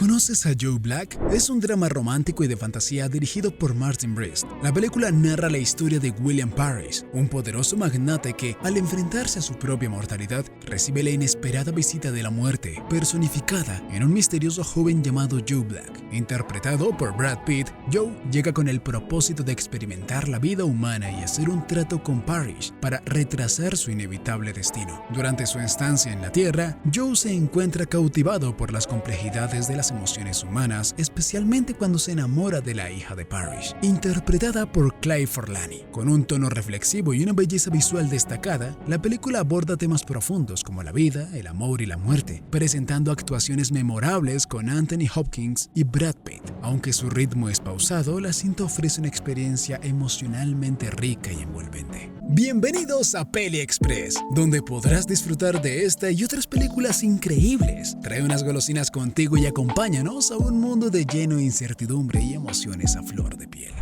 ¿Conoces a Joe Black? Es un drama romántico y de fantasía dirigido por Martin Brest. La película narra la historia de William Parrish, un poderoso magnate que, al enfrentarse a su propia mortalidad, recibe la inesperada visita de la muerte, personificada en un misterioso joven llamado Joe Black. Interpretado por Brad Pitt, Joe llega con el propósito de experimentar la vida humana y hacer un trato con Parrish para retrasar su inevitable destino. Durante su estancia en la Tierra, Joe se encuentra cautivado por las complejidades de las emociones humanas, especialmente cuando se enamora de la hija de Parrish, interpretada por Clay Forlani. Con un tono reflexivo y una belleza visual destacada, la película aborda temas profundos como la vida, el amor y la muerte, presentando actuaciones memorables con Anthony Hopkins y Brad Pitt. Aunque su ritmo es pausado, la cinta ofrece una experiencia emocionalmente rica y envolvente. Bienvenidos a Peli Express, donde podrás disfrutar de esta y otras películas increíbles. Trae unas golosinas contigo y acompáñanos a un mundo de lleno de incertidumbre y emociones a flor de piel.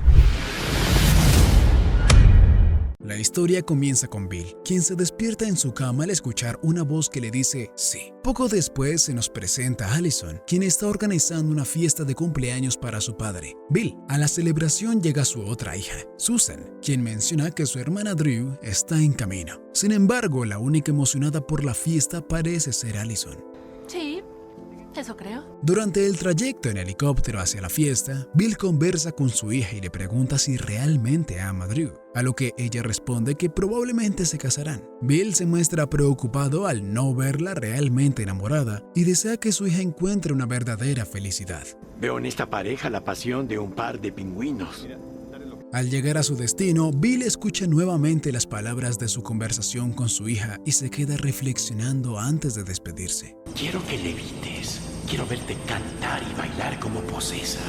La historia comienza con Bill, quien se despierta en su cama al escuchar una voz que le dice sí. Poco después se nos presenta a Allison, quien está organizando una fiesta de cumpleaños para su padre, Bill. A la celebración llega su otra hija, Susan, quien menciona que su hermana Drew está en camino. Sin embargo, la única emocionada por la fiesta parece ser Allison. Sí, eso creo. Durante el trayecto en helicóptero hacia la fiesta, Bill conversa con su hija y le pregunta si realmente ama a Drew, a lo que ella responde que probablemente se casarán. Bill se muestra preocupado al no verla realmente enamorada y desea que su hija encuentre una verdadera felicidad. Veo en esta pareja la pasión de un par de pingüinos. Al llegar a su destino, Bill escucha nuevamente las palabras de su conversación con su hija y se queda reflexionando antes de despedirse. Quiero que levites. Quiero verte cantar y bailar como posesa.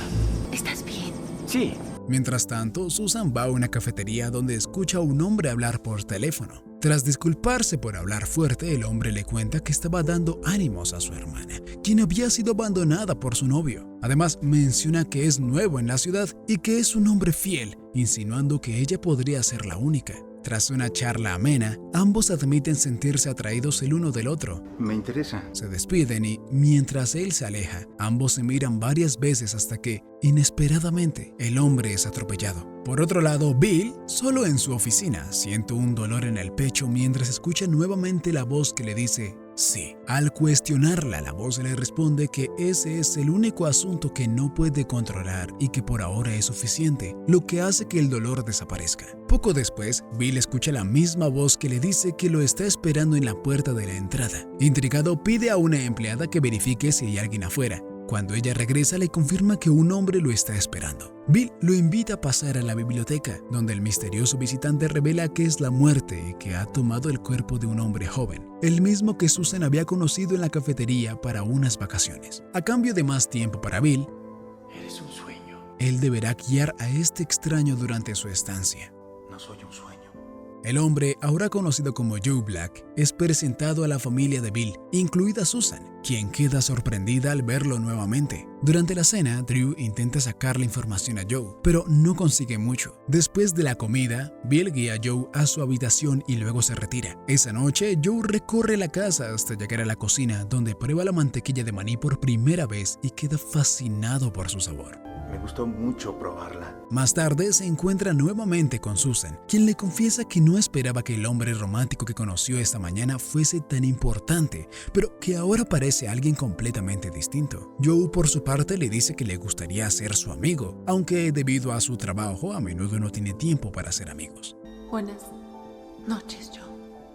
¿Estás bien? Sí. Mientras tanto, Susan va a una cafetería donde escucha a un hombre hablar por teléfono. Tras disculparse por hablar fuerte, el hombre le cuenta que estaba dando ánimos a su hermana, quien había sido abandonada por su novio. Además, menciona que es nuevo en la ciudad y que es un hombre fiel, insinuando que ella podría ser la única. Tras una charla amena, ambos admiten sentirse atraídos el uno del otro. Me interesa. Se despiden y, mientras él se aleja, ambos se miran varias veces hasta que, inesperadamente, el hombre es atropellado. Por otro lado, Bill, solo en su oficina, siente un dolor en el pecho mientras escucha nuevamente la voz que le dice sí. Al cuestionarla, la voz le responde que ese es el único asunto que no puede controlar y que por ahora es suficiente, lo que hace que el dolor desaparezca. Poco después, Bill escucha la misma voz que le dice que lo está esperando en la puerta de la entrada. Intrigado, pide a una empleada que verifique si hay alguien afuera. Cuando ella regresa, le confirma que un hombre lo está esperando. Bill lo invita a pasar a la biblioteca, donde el misterioso visitante revela que es la muerte y que ha tomado el cuerpo de un hombre joven, el mismo que Susan había conocido en la cafetería para unas vacaciones. A cambio de más tiempo para Bill, Eres un sueño. él deberá guiar a este extraño durante su estancia. No soy un sueño. El hombre, ahora conocido como Joe Black, es presentado a la familia de Bill, incluida Susan, quien queda sorprendida al verlo nuevamente. Durante la cena, Drew intenta sacarle información a Joe, pero no consigue mucho. Después de la comida, Bill guía a Joe a su habitación y luego se retira. Esa noche, Joe recorre la casa hasta llegar a la cocina, donde prueba la mantequilla de maní por primera vez y queda fascinado por su sabor. Me gustó mucho probarla. Más tarde se encuentra nuevamente con Susan, quien le confiesa que no esperaba que el hombre romántico que conoció esta mañana fuese tan importante, pero que ahora parece alguien completamente distinto. Joe, por su parte, le dice que le gustaría ser su amigo, aunque debido a su trabajo a menudo no tiene tiempo para ser amigos. Buenas noches, Joe.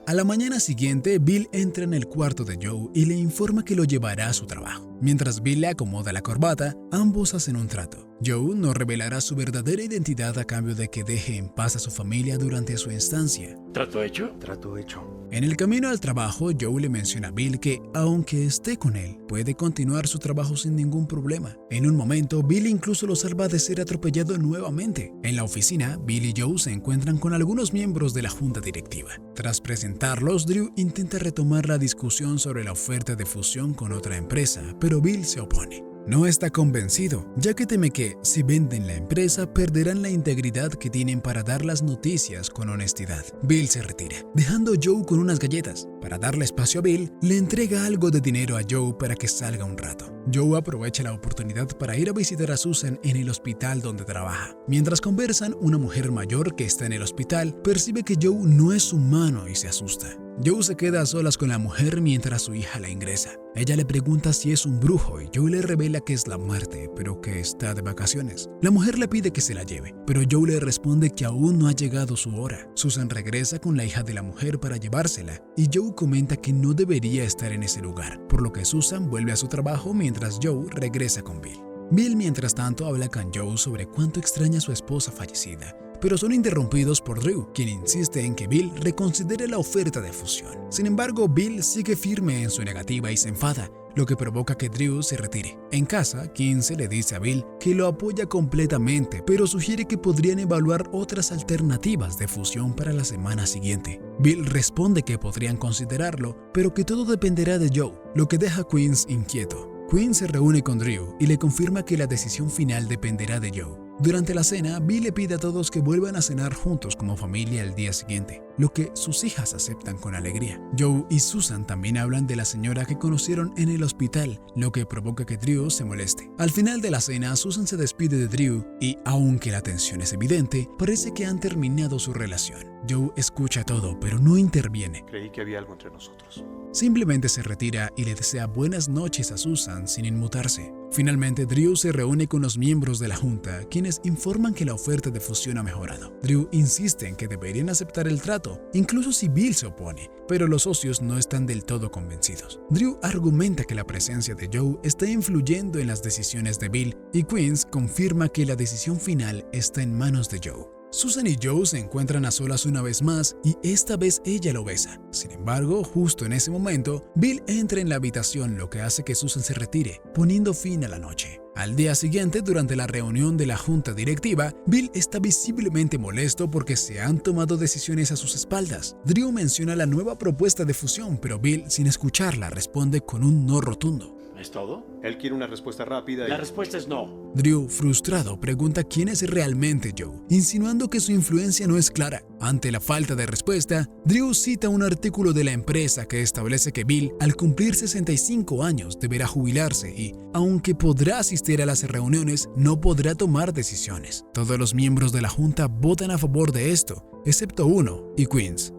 A la mañana siguiente, Bill entra en el cuarto de Joe y le informa que lo llevará a su trabajo. Mientras Bill le acomoda la corbata, ambos hacen un trato. Joe no revelará su verdadera identidad a cambio de que deje en paz a su familia durante su estancia. ¿Trato hecho? Trato hecho. En el camino al trabajo, Joe le menciona a Bill que, aunque esté con él, puede continuar su trabajo sin ningún problema. En un momento, Bill incluso lo salva de ser atropellado nuevamente. En la oficina, Bill y Joe se encuentran con algunos miembros de la junta directiva. Tras presentarlos, Drew intenta retomar la discusión sobre la oferta de fusión con otra empresa, pero Bill se opone. no está convencido, ya que teme que, si venden la empresa, perderán la integridad que tienen para dar las noticias con honestidad. Bill se retira, dejando a Joe con unas galletas. Para darle espacio a Bill, le entrega algo de dinero a Joe para que salga un rato. Joe aprovecha la oportunidad para ir a visitar a Susan en el hospital donde trabaja. Mientras conversan, una mujer mayor que está en el hospital percibe que Joe no es humano y se asusta. Joe se queda a solas con la mujer mientras su hija la ingresa. Ella le pregunta si es un brujo y Joe le revela que es la muerte, pero que está de vacaciones. La mujer le pide que se la lleve, pero Joe le responde que aún no ha llegado su hora. Susan regresa con la hija de la mujer para llevársela y Joe comenta que no debería estar en ese lugar, por lo que Susan vuelve a su trabajo mientras Joe regresa con Bill. Bill, mientras tanto, habla con Joe sobre cuánto extraña a su esposa fallecida, pero son interrumpidos por Drew, quien insiste en que Bill reconsidere la oferta de fusión. Sin embargo, Bill sigue firme en su negativa y se enfada, lo que provoca que Drew se retire. En casa, Kinsey le dice a Bill que lo apoya completamente, pero sugiere que podrían evaluar otras alternativas de fusión para la semana siguiente. Bill responde que podrían considerarlo, pero que todo dependerá de Joe, lo que deja a Queens inquieto. Quinn se reúne con Drew y le confirma que la decisión final dependerá de Joe. Durante la cena, Bill le pide a todos que vuelvan a cenar juntos como familia el día siguiente, lo que sus hijas aceptan con alegría. Joe y Susan también hablan de la señora que conocieron en el hospital, lo que provoca que Drew se moleste. Al final de la cena, Susan se despide de Drew y, aunque la tensión es evidente, parece que han terminado su relación. Joe escucha todo, pero no interviene. Creí que había algo entre nosotros. Simplemente se retira y le desea buenas noches a Susan sin inmutarse. Finalmente, Drew se reúne con los miembros de la junta, quienes informan que la oferta de fusión ha mejorado. Drew insiste en que deberían aceptar el trato, incluso si Bill se opone, pero los socios no están del todo convencidos. Drew argumenta que la presencia de Joe está influyendo en las decisiones de Bill y Queens confirma que la decisión final está en manos de Joe. Susan y Joe se encuentran a solas una vez más y esta vez ella lo besa. Sin embargo, justo en ese momento, Bill entra en la habitación, lo que hace que Susan se retire, poniendo fin a la noche. Al día siguiente, durante la reunión de la junta directiva, Bill está visiblemente molesto porque se han tomado decisiones a sus espaldas. Drew menciona la nueva propuesta de fusión, pero Bill, sin escucharla, responde con un no rotundo. ¿Es todo? Él quiere una respuesta rápida y... La respuesta es no. Drew, frustrado, pregunta quién es realmente Joe, insinuando que su influencia no es clara. Ante la falta de respuesta, Drew cita un artículo de la empresa que establece que Bill, al cumplir 65 años, deberá jubilarse y, aunque podrá asistir a las reuniones, no podrá tomar decisiones. Todos los miembros de la junta votan a favor de esto, excepto uno, y Queens.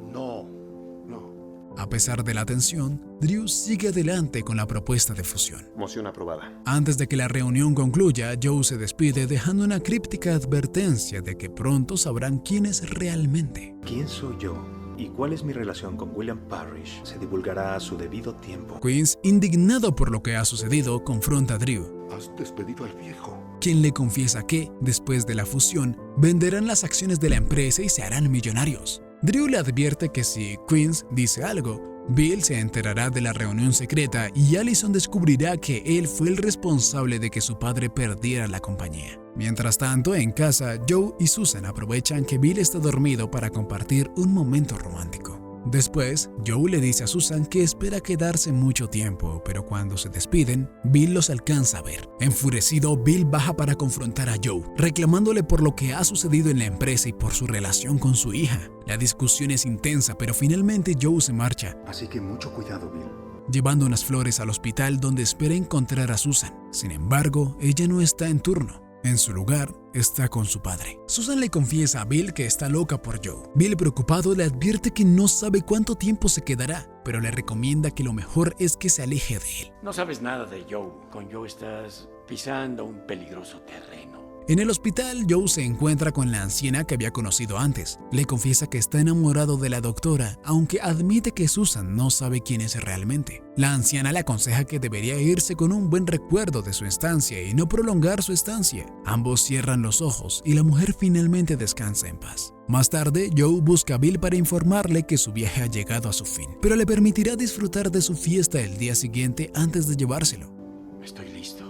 A pesar de la tensión, Drew sigue adelante con la propuesta de fusión. Moción aprobada. Antes de que la reunión concluya, Joe se despide dejando una críptica advertencia de que pronto sabrán quién es realmente. ¿Quién soy yo? ¿Y cuál es mi relación con William Parrish? Se divulgará a su debido tiempo. Queens, indignado por lo que ha sucedido, confronta a Drew. Has despedido al viejo. Quien le confiesa que, después de la fusión, venderán las acciones de la empresa y se harán millonarios. Drew le advierte que si Queens dice algo, Bill se enterará de la reunión secreta y Allison descubrirá que él fue el responsable de que su padre perdiera la compañía. Mientras tanto, en casa, Joe y Susan aprovechan que Bill está dormido para compartir un momento romántico. Después, Joe le dice a Susan que espera quedarse mucho tiempo, pero cuando se despiden, Bill los alcanza a ver. Enfurecido, Bill baja para confrontar a Joe, reclamándole por lo que ha sucedido en la empresa y por su relación con su hija. La discusión es intensa, pero finalmente Joe se marcha, Así que mucho cuidado, Bill. llevando unas flores al hospital donde espera encontrar a Susan. Sin embargo, ella no está en turno. En su lugar, está con su padre. Susan le confiesa a Bill que está loca por Joe. Bill, preocupado, le advierte que no sabe cuánto tiempo se quedará, pero le recomienda que lo mejor es que se aleje de él. No sabes nada de Joe. Con Joe estás pisando un peligroso terreno. En el hospital, Joe se encuentra con la anciana que había conocido antes. Le confiesa que está enamorado de la doctora, aunque admite que Susan no sabe quién es realmente. La anciana le aconseja que debería irse con un buen recuerdo de su estancia y no prolongar su estancia. Ambos cierran los ojos y la mujer finalmente descansa en paz. Más tarde, Joe busca a Bill para informarle que su viaje ha llegado a su fin, pero le permitirá disfrutar de su fiesta el día siguiente antes de llevárselo. Estoy listo.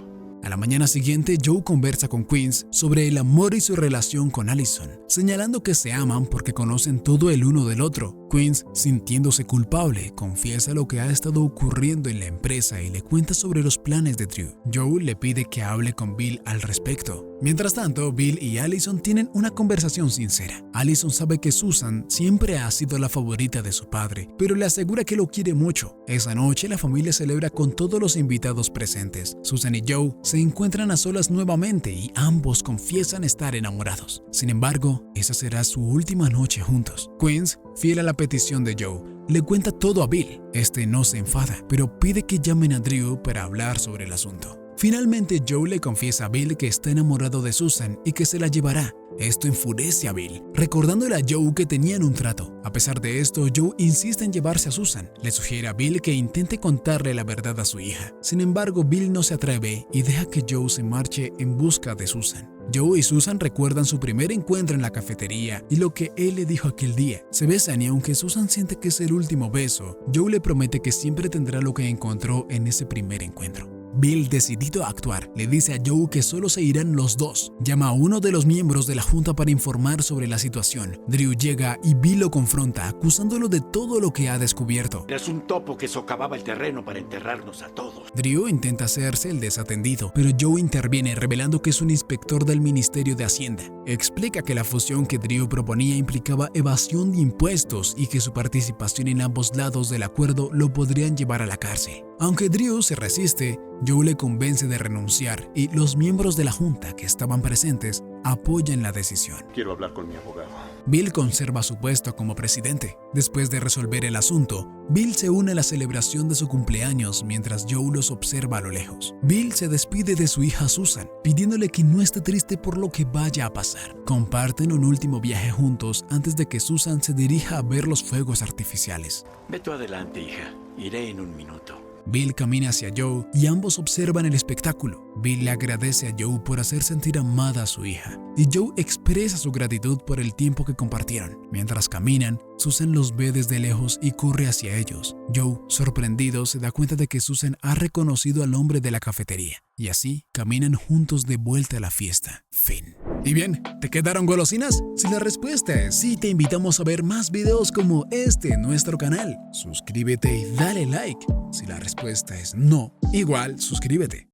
A la mañana siguiente, Joe conversa con Queens sobre el amor y su relación con Allison, señalando que se aman porque conocen todo el uno del otro. Queens, sintiéndose culpable, confiesa lo que ha estado ocurriendo en la empresa y le cuenta sobre los planes de Drew. Joe le pide que hable con Bill al respecto. Mientras tanto, Bill y Allison tienen una conversación sincera. Allison sabe que Susan siempre ha sido la favorita de su padre, pero le asegura que lo quiere mucho. Esa noche la familia celebra con todos los invitados presentes. Susan y Joe se encuentran a solas nuevamente y ambos confiesan estar enamorados. Sin embargo, esa será su última noche juntos. Queens, fiel a la petición de Joe, le cuenta todo a Bill. Este no se enfada, pero pide que llamen a Drew para hablar sobre el asunto. Finalmente, Joe le confiesa a Bill que está enamorado de Susan y que se la llevará. Esto enfurece a Bill, recordándole a Joe que tenían un trato. A pesar de esto, Joe insiste en llevarse a Susan. Le sugiere a Bill que intente contarle la verdad a su hija. Sin embargo, Bill no se atreve y deja que Joe se marche en busca de Susan. Joe y Susan recuerdan su primer encuentro en la cafetería y lo que él le dijo aquel día. Se besan y aunque Susan siente que es el último beso, Joe le promete que siempre tendrá lo que encontró en ese primer encuentro. Bill, decidido a actuar, le dice a Joe que solo se irán los dos. Llama a uno de los miembros de la junta para informar sobre la situación. Drew llega y Bill lo confronta, acusándolo de todo lo que ha descubierto. Eres un topo que socavaba el terreno para enterrarnos a todos. Drew intenta hacerse el desatendido, pero Joe interviene revelando que es un inspector del Ministerio de Hacienda. Explica que la fusión que Drew proponía implicaba evasión de impuestos y que su participación en ambos lados del acuerdo lo podrían llevar a la cárcel. Aunque Drew se resiste, Joe le convence de renunciar y los miembros de la junta que estaban presentes apoyan la decisión. Quiero hablar con mi abogado. Bill conserva su puesto como presidente. Después de resolver el asunto, Bill se une a la celebración de su cumpleaños mientras Joe los observa a lo lejos. Bill se despide de su hija Susan, pidiéndole que no esté triste por lo que vaya a pasar. Comparten un último viaje juntos antes de que Susan se dirija a ver los fuegos artificiales. Ve tú adelante, hija. Iré en un minuto. Bill camina hacia Joe y ambos observan el espectáculo. Bill le agradece a Joe por hacer sentir amada a su hija, y Joe expresa su gratitud por el tiempo que compartieron. Mientras caminan, Susan los ve desde lejos y corre hacia ellos. Joe, sorprendido, se da cuenta de que Susan ha reconocido al hombre de la cafetería, y así caminan juntos de vuelta a la fiesta. Fin. Y bien, ¿te quedaron golosinas? Si la respuesta es sí, te invitamos a ver más videos como este en nuestro canal. Suscríbete y dale like. Si la respuesta es no, igual suscríbete.